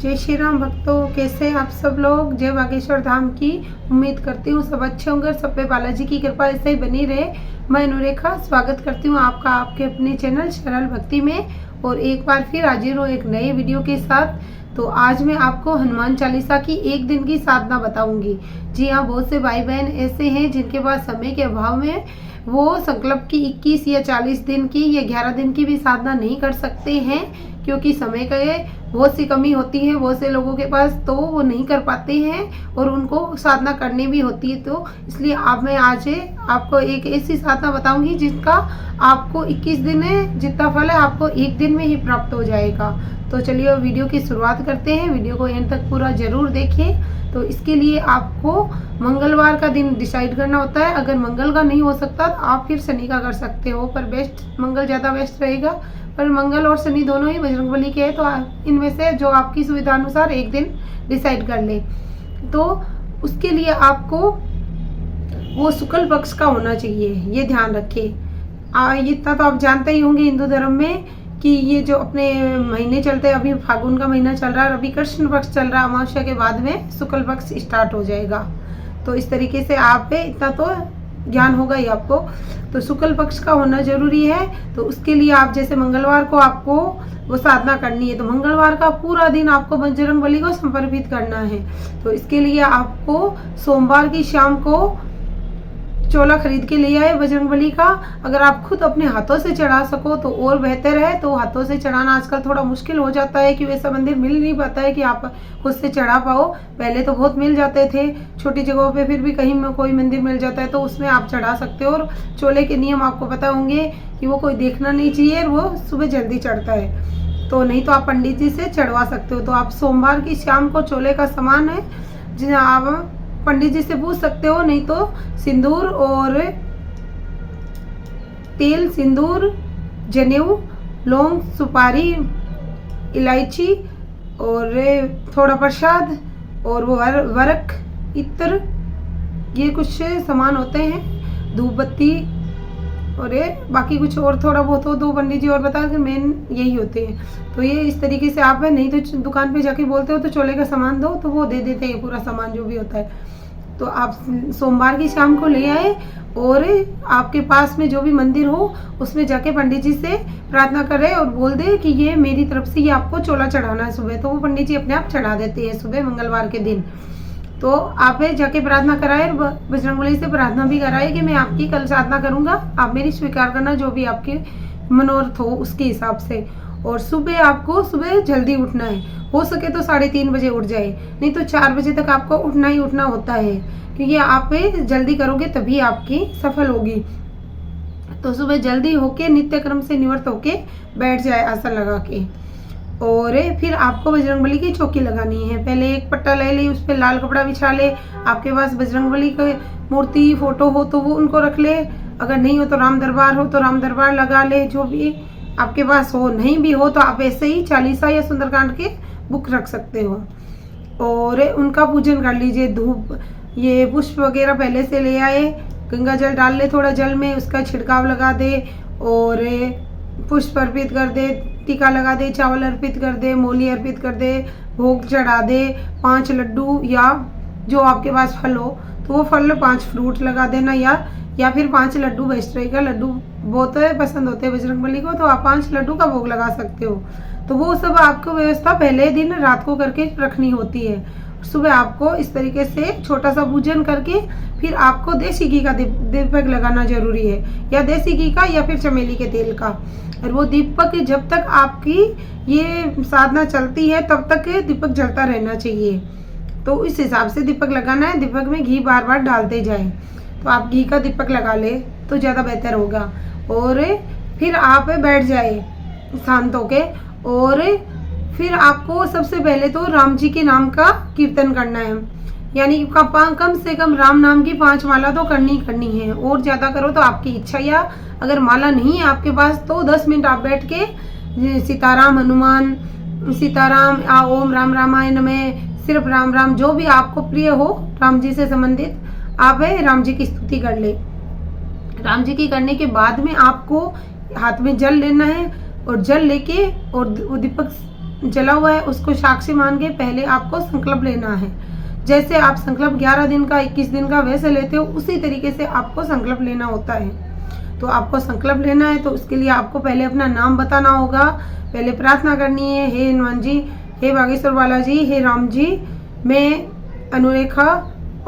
जय श्री राम भक्तों, कैसे हैं आप सब लोग। जय बागेश्वर धाम की उम्मीद करती हूँ सब अच्छे होंगे, सब पे बालाजी की कृपा ऐसे ही बनी रहे। मैं अनुरेखा स्वागत करती हूँ आपका आपके अपने चैनल सरल भक्ति में, और एक बार फिर हाजिर हूँ एक नए वीडियो के साथ। तो आज मैं आपको हनुमान चालीसा की एक दिन की साधना बताऊंगी। जी हाँ, बहुत से भाई बहन ऐसे हैं जिनके पास समय के अभाव में वो संकल्प की 21 या 40 दिन की या 11 दिन की भी साधना नहीं कर सकते हैं, क्योंकि समय का बहुत सी कमी होती है बहुत से लोगों के पास, तो वो नहीं कर पाते हैं और उनको साधना करनी भी होती है। तो इसलिए मैं आज आपको एक ऐसी साधना बताऊंगी जिसका आपको 21 दिन जितना फल है आपको एक दिन में ही प्राप्त हो जाएगा। तो चलिए वीडियो की शुरुआत करते हैं। वीडियो को एंड तक पूरा जरूर देखें। तो इसके लिए आपको मंगलवार का दिन डिसाइड करना होता है। अगर मंगल का नहीं हो सकता तो आप फिर शनि का कर सकते हो, पर बेस्ट मंगल ज़्यादा बेस्ट रहेगा। पर मंगल और शनि दोनों ही बजरंगबली के हैं, तो इनमें से जो आपकी सुविधा अनुसार एक दिन डिसाइड कर ले। तो उसके लिए आपको वो शुक्ल पक्ष का होना चाहिए, ये ध्यान रखें। इतना तो आप जानते ही होंगे हिंदू धर्म में कि ये जो अपने महीने चलते हैं, अभी फागुन का महीना चल रहा है, अभी कृष्ण पक्ष चल रहा है, अमावस्या के बाद में शुक्ल पक्ष स्टार्ट हो जाएगा। तो इस तरीके से आप इतना तो ज्ञान होगा ही आपको। तो शुक्ल पक्ष का होना जरूरी है। तो उसके लिए आप जैसे मंगलवार को आपको वो साधना करनी है, तो मंगलवार का पूरा दिन आपको बजरंगबली को समर्पित करना है। तो इसके लिए आपको सोमवार की शाम को चोला खरीद के ले आए बजरंगबली का। अगर आप खुद अपने हाथों से चढ़ा सको तो और बेहतर है। तो हाथों से चढ़ाना आजकल थोड़ा मुश्किल हो जाता है कि वैसा मंदिर मिल नहीं पाता है कि आप खुद से चढ़ा पाओ। पहले तो बहुत मिल जाते थे छोटी जगहों पे, फिर भी कहीं में कोई मंदिर मिल जाता है तो उसमें आप चढ़ा सकते हो। और चोले के नियम आपको पता होंगे कि वो कोई देखना नहीं चाहिए, वो सुबह जल्दी चढ़ता है। तो नहीं तो आप पंडित जी से चढ़वा सकते हो। तो आप सोमवार की शाम को चोले का सामान है जिन्हें आप पंडित जी से पूछ सकते हो, नहीं तो सिंदूर और तेल, सिंदूर, जनेऊ, लौंग, सुपारी, इलायची और थोड़ा प्रसाद और वो वरक, इत्र, ये कुछ सामान होते हैं, धूप बत्ती और ये बाकी कुछ और थोड़ा बहुत हो तो पंडित जी और बता के मेन यही होते हैं। तो ये इस तरीके से आप है, नहीं तो दुकान पे जाके बोलते हो तो चोले का सामान दो तो वो दे देते हैं पूरा सामान जो भी होता है। तो आप सोमवार की शाम को ले आए और आपके पास में जो भी मंदिर हो उसमें जाके पंडित जी से प्रार्थना करें और बोल दे कि ये मेरी तरफ से ये आपको चोला चढ़ाना है सुबह। तो वो पंडित जी अपने आप चढ़ा देते हैं सुबह मंगलवार के दिन। तो आप जाके प्रार्थना कराए, बजरंगबली से प्रार्थना भी कराए कि मैं आपकी कल साधना करूंगा, आप मेरी स्वीकार करना जो भी आपके मनोरथ हो उसके हिसाब से। और सुबह आपको सुबह जल्दी उठना है, हो सके तो 3:30 बजे उठ जाए, नहीं तो 4 बजे तक आपको उठना ही उठना होता है, क्योंकि आप जल्दी करोगे तभी आपकी सफल होगी। तो सुबह जल्दी होके नित्य क्रम से निवृत्त होके बैठ जाए आसन लगा के। और फिर आपको बजरंगबली की चौकी लगानी है। पहले एक पट्टा ले ले, उस पर लाल कपड़ा बिछा ले। आपके पास बजरंगबली की मूर्ति फोटो हो तो वो उनको रख ले, अगर नहीं हो तो राम दरबार हो तो राम दरबार लगा ले, जो भी आपके पास हो। नहीं भी हो तो आप ऐसे ही चालीसा या सुंदरकांड के बुक रख सकते हो और उनका पूजन कर लीजिए। धूप ये पुष्प वगैरह पहले से ले आए, गंगा जल डाल ले थोड़ा जल में, उसका छिड़काव लगा दे और पुष्प अर्पित कर दे, टीका लगा दे, चावल अर्पित कर दे, मूली अर्पित कर दे, भोग चढ़ा दे, 5 लड्डू या जो आपके पास फल हो तो वो फल 5 फ्रूट लगा देना, या फिर 5 लड्डू बेस्ट रहेगा। लड्डू बहुत पसंद होते हैं बजरंगबली को, तो आप 5 लड्डू का भोग लगा सकते हो। तो वो सब आपको व्यवस्था पहले दिन रात को करके रखनी होती है। सुबह आपको इस तरीके से छोटा सा पूजन करके फिर आपको देसी घी का दीपक लगाना जरूरी है, या देसी घी का या फिर चमेली के तेल का। और वो दीपक जब तक आपकी ये साधना चलती है तब तक दीपक जलता रहना चाहिए। तो इस हिसाब से दीपक लगाना है। दीपक में घी बार बार डालते जाए। तो आप घी का दीपक लगा ले तो ज़्यादा बेहतर होगा। और फिर आप बैठ जाए शांत होके, और फिर आपको सबसे पहले तो राम जी के नाम का कीर्तन करना है, यानी कम से कम राम नाम की 5 माला तो करनी है। और ज़्यादा करो तो आपकी इच्छा, या अगर माला नहीं है आपके पास तो 10 मिनट आप बैठ के सीताराम हनुमान, सीताराम, ओम राम रामाय नमः, सिर्फ राम राम, जो भी आपको प्रिय हो राम जी से संबंधित, आप राम जी की स्तुति कर ले। राम जी की करने के बाद में आपको हाथ में जल लेना है, और जल लेके और दीपक जला हुआ है उसको साक्षी मान के पहले आपको संकल्प लेना है। जैसे आप संकल्प 11 दिन का 21 दिन का वैसे लेते हो उसी तरीके से आपको संकल्प लेना होता है। तो आपको संकल्प लेना है तो उसके लिए आपको पहले अपना नाम बताना होगा, पहले प्रार्थना करनी है, हे हनुमान जी, हे बागेश्वर बालाजी, हे राम जी, मैं अनुरेखा,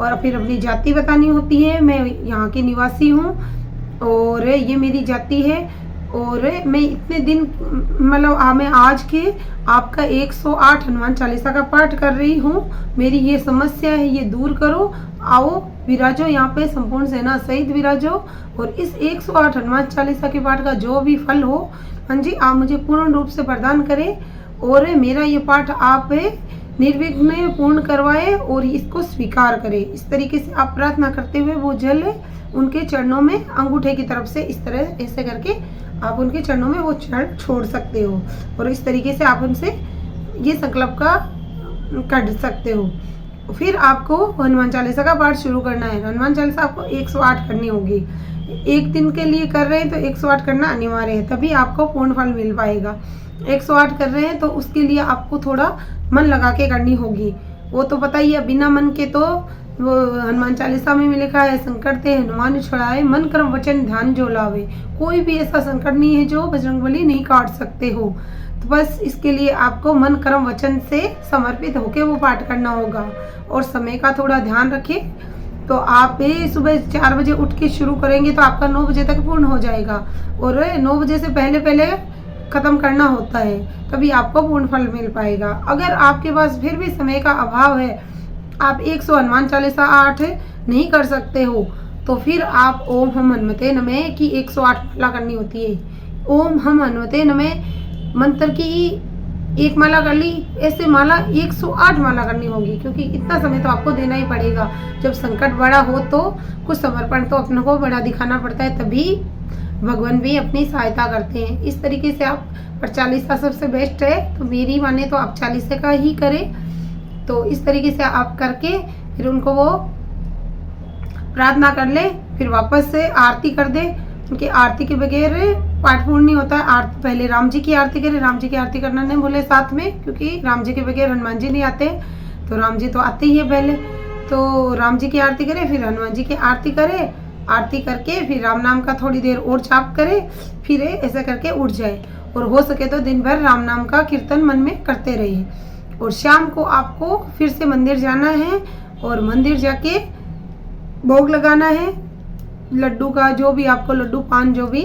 और फिर अपनी जाति बतानी होती है, मैं यहाँ की निवासी हूँ और ये मेरी जाति है और मैं इतने दिन मतलब मैं आज के आपका 108 हनुमान चालीसा का पाठ कर रही हूँ, मेरी ये समस्या है ये दूर करो, आओ विराजो यहाँ पे संपूर्ण सेना सहित विराजो और इस 108 हनुमान चालीसा के पाठ का जो भी फल हो, हाँ जी, आप मुझे पूर्ण रूप से प्रदान करें और मेरा ये पाठ आप निर्विघ्न पूर्ण करवाए और इसको स्वीकार करें। इस तरीके से आप प्रार्थना करते हुए वो जल उनके चरणों में अंगूठे की तरफ से इस तरह ऐसे करके आप उनके चरणों में वो जल छोड़ सकते हो और इस तरीके से आप उनसे ये संकल्प का कर सकते हो। फिर आपको हनुमान चालीसा का पाठ शुरू करना है। हनुमान चालीसा आपको 108 करनी होगी। एक दिन के लिए कर रहे हैं तो 108 करना अनिवार्य है, तभी आपको पूर्ण फल मिल पाएगा। 108 कर रहे हैं तो उसके लिए आपको थोड़ा मन लगा के करनी होगी। वो तो पता ही है, बिना मन के तो वो हनुमान चालीसा में भी लिखा है, संकट ते हनुमान छुड़ाए, मन कर्म वचन ध्यान जो लावे। कोई भी ऐसा संकट नहीं है जो बजरंगबली नहीं काट सकते हो। तो बस इसके लिए आपको मन कर्म वचन से समर्पित होकर वो पाठ करना होगा और समय का थोड़ा ध्यान रखें। तो आप सुबह 4 बजे उठ के शुरू करेंगे तो आपका 9 बजे तक पूर्ण हो जाएगा और 9 बजे से पहले पहले खत्म करना होता है, तभी आपको पूर्ण फल मिल पाएगा। अगर आपके पास फिर भी समय का अभाव है, आप 100 हनुमान चालीसा 8 नहीं कर सकते हो, तो फिर आप ओम हम हनुमते नमः की 108 माला करनी होती है। ओम हम हनुमते नमः मंत्र की एक माला कर ली, ऐसे माला 108 माला करनी होगी, क्योंकि इतना समय तो आपको देना ही पड़ेगा। जब संकट बड़ा हो तो कुछ समर्पण तो अपने को बड़ा दिखाना पड़ता है, तभी भगवान भी अपनी सहायता करते हैं। इस तरीके से आप पर चालीसा सबसे बेस्ट है, तो मेरी माने तो आप 40 का ही करें। तो इस तरीके से आप करके फिर उनको वो प्रार्थना कर ले, फिर वापस से आरती कर दे। उनकी आरती के बगैर पाठ पूर्ण नहीं होता है। आरती पहले राम जी की आरती करें, राम जी की आरती करना नहीं भूले साथ में, क्योंकि राम जी के बगैर हनुमान जी नहीं आते, तो राम जी तो आते ही है पहले। तो राम जी की आरती करें, फिर हनुमान जी की आरती करें, आरती करके फिर राम नाम का थोड़ी देर और जाप करे, फिर ऐसा करके उठ जाए और हो सके तो दिन भर राम नाम का कीर्तन मन में करते रहिए। और शाम को आपको फिर से मंदिर जाना है और मंदिर जाके भोग लगाना है लड्डू का, जो भी आपको लड्डू पान जो भी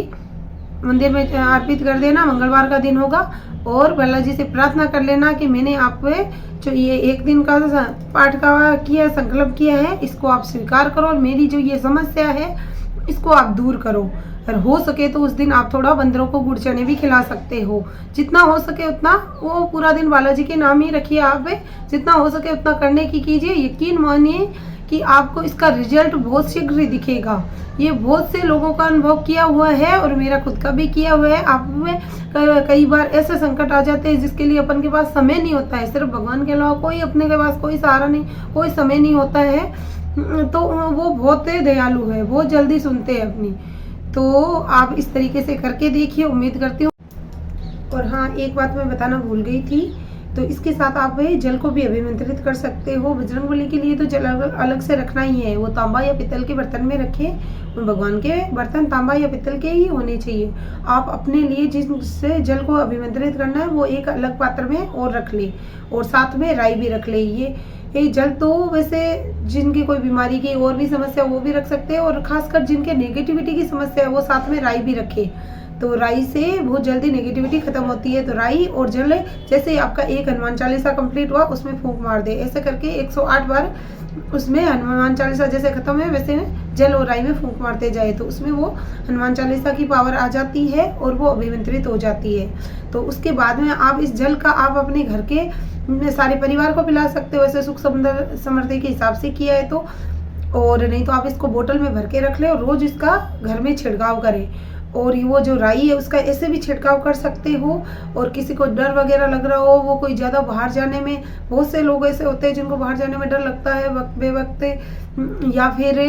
मंदिर में अर्पित कर देना। मंगलवार का दिन होगा और बालाजी से प्रार्थना कर लेना कि मैंने आप जो ये एक दिन का पाठ का किया संकल्प किया है, इसको आप स्वीकार करो और मेरी जो ये समस्या है इसको आप दूर करो। और हो सके तो उस दिन आप थोड़ा बंदरों को गुड़ चने भी खिला सकते हो, जितना हो सके उतना। वो पूरा दिन बालाजी के नाम ही रखिए, आप जितना हो सके उतना करने की कीजिए। यकीन मानिए कि आपको इसका रिजल्ट बहुत शीघ्र दिखेगा। ये बहुत से लोगों का अनुभव किया हुआ है और मेरा खुद का भी किया हुआ है। आप में कई बार ऐसे संकट आ जाते हैं जिसके लिए अपन के पास समय नहीं होता है, सिर्फ भगवान के अलावा कोई अपने के पास कोई सहारा नहीं, कोई समय नहीं होता है, तो वो बहुत दयालु है, बहुत जल्दी सुनते हैं अपनी। तो आप इस तरीके से करके देखिए, उम्मीद करती हूँ। और हाँ, एक बात मैं बताना भूल गई थी, तो इसके साथ आप जल को भी अभिमंत्रित कर सकते हो। बजरंगबली के लिए तो जल अलग से रखना ही है, वो तांबा या पित्तल के बर्तन में रखें। भगवान के बर्तन तांबा या पित्तल के ही होने चाहिए। आप अपने लिए जिससे जल को अभिमंत्रित करना है वो एक अलग पात्र में और रख ले और साथ में राई भी रख ले। ये जल तो वैसे जिनकी कोई बीमारी की और भी समस्या वो भी रख सकते हैं, और खासकर जिनके नेगेटिविटी की समस्या है वो साथ में राई भी रखे, तो राई से बहुत जल्दी नेगेटिविटी खत्म होती है। तो राई और जल, जैसे आपका एक हनुमान चालीसा कंप्लीट हुआ उसमें फूंक मार दे, ऐसे करके 108 बार उसमें हनुमान चालीसा जैसे खत्म है वैसे जल और राई में फूंक मारते जाए, तो उसमें वो हनुमान चालीसा की पावर आ जाती है और वो अभिमंत्रित हो जाती है। तो उसके बाद में आप इस जल का आप अपने घर के सारे परिवार को पिला सकते हो, ऐसे सुख समृद्धि के हिसाब से किया है तो। और नहीं तो आप इसको बोतल में भर के रख ले और रोज इसका घर में छिड़काव करें। और वो जो राई है उसका ऐसे भी छिड़काव कर सकते हो। और किसी को डर वगैरह लग रहा हो, वो कोई ज़्यादा बाहर जाने में, बहुत से लोग ऐसे होते हैं जिनको बाहर जाने में डर लगता है वक्त बेवक्त, या फिर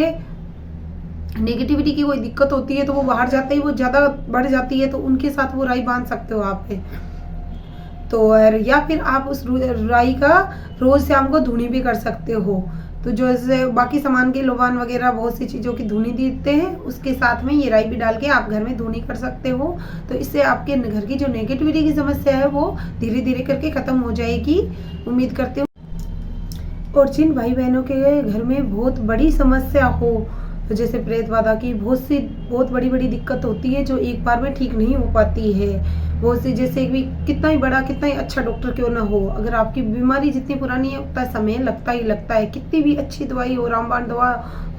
नेगेटिविटी की कोई दिक्कत होती है तो वो बाहर जाते ही वो ज़्यादा बढ़ जाती है, तो उनके साथ वो राई बांध सकते हो आप। तो और या फिर आप उस राई का रोज़ शाम को धुनी भी कर सकते हो। तो जो ऐसे बाकी सामान के लोबान वगैरह बहुत सी चीज़ों की धुनी देते हैं, उसके साथ में ये राई भी डाल के आप घर में धुनी कर सकते हो। तो इससे आपके घर की जो नेगेटिविटी की समस्या है वो धीरे धीरे करके ख़त्म हो जाएगी, उम्मीद करते हो। और जिन भाई बहनों के घर में बहुत बड़ी समस्या हो, जैसे प्रेत बाधा की बहुत बड़ी बड़ी दिक्कत होती है जो एक बार में ठीक नहीं हो पाती है, बहुत सी, जैसे भी कितना ही बड़ा कितना ही अच्छा डॉक्टर क्यों ना हो, अगर आपकी बीमारी जितनी पुरानी है उतना समय लगता ही लगता है। कितनी भी अच्छी दवाई हो, रामबाण दवा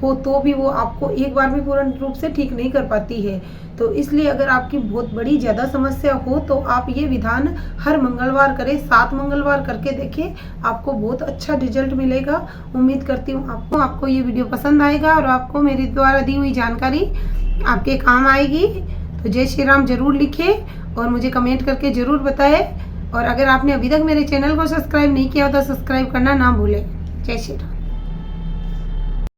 हो, तो भी वो आपको एक बार में पूर्ण रूप से ठीक नहीं कर पाती है। तो इसलिए अगर आपकी बहुत बड़ी ज़्यादा समस्या हो तो आप ये विधान हर मंगलवार करें, 7 मंगलवार करके देखें, आपको बहुत अच्छा रिजल्ट मिलेगा। उम्मीद करती हूँ आपको ये वीडियो पसंद आएगा और आपको मेरे द्वारा दी हुई जानकारी आपके काम आएगी। तो जय श्री राम जरूर लिखें और मुझे कमेंट करके ज़रूर बताएं। और अगर आपने अभी तक मेरे चैनल को सब्सक्राइब नहीं किया हो तो सब्सक्राइब करना ना भूलें। जय श्री राम।